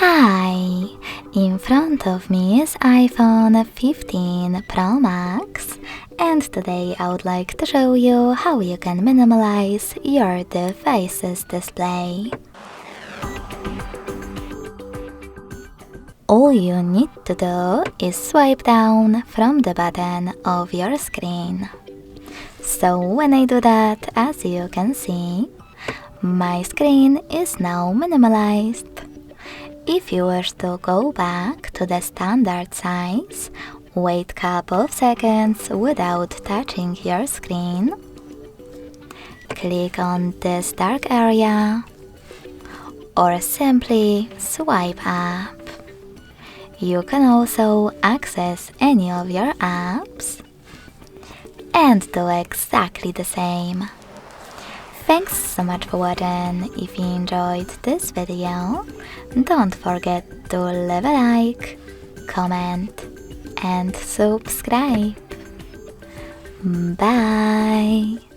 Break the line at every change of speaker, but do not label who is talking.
Hi! In front of me is iPhone 15 Pro Max, and today I would like to show you how you can minimize your device's display. All you need to do is swipe down from the button of your screen. So when I do that, as you can see, my screen is now minimalized. If you wish to go back to the standard size, wait couple of seconds without touching your screen. Click on this dark area or simply swipe up. You can also access any of your apps and do exactly the same. Thanks so much for watching. If you enjoyed this video, don't forget to leave a like, comment and subscribe. Bye!